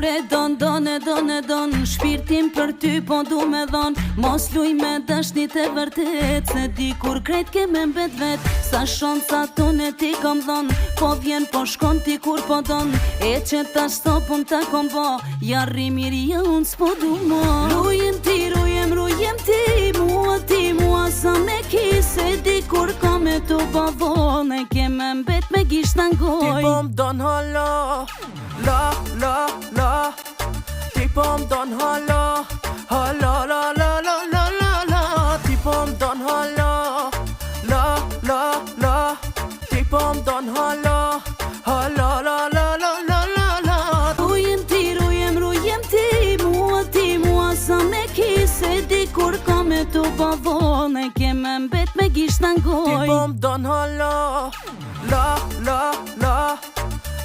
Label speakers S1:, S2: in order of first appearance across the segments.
S1: e don shpirtin për ty po du me dhon. Mos luj me dashnit e vërtet, se di kur krejt ke me mbet vet. Sa shon sa tone ti kom dhon, po vjen po shkon ti kur po don. E që ta stopun ta kom bo, ja rrimiria unë s'po du mo. Rujem ti, mua sa me ki, se di kur ka me tu pavon, e ke me mbet me gisht në goj.
S2: Ti po m'don hala, la ti po m'don hala, la ti po m'don hala, la ti po m'don hala, la.
S1: Rujem ti, mua sa me ki, se di kur ka me tu pavon, e ke me mbet me gisht në goj.
S2: Ti po m'don hala, la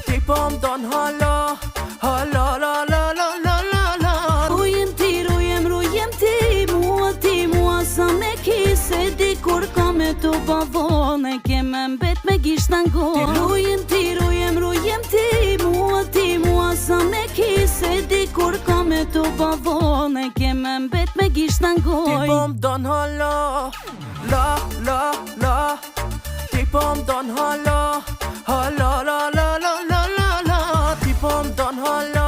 S2: ti po m'don hala, la.
S1: Rujem ti, mua sa me ki, se di kur ka me tu pavon, e ke me mbet me gisht në goj. Rujem ti, mua sa me ki, se di kur ka me tu pavon, e ke me mbet me gisht në goj.
S2: Ti po m'don hala, la ti po m'don hala, la ti po m'don hala.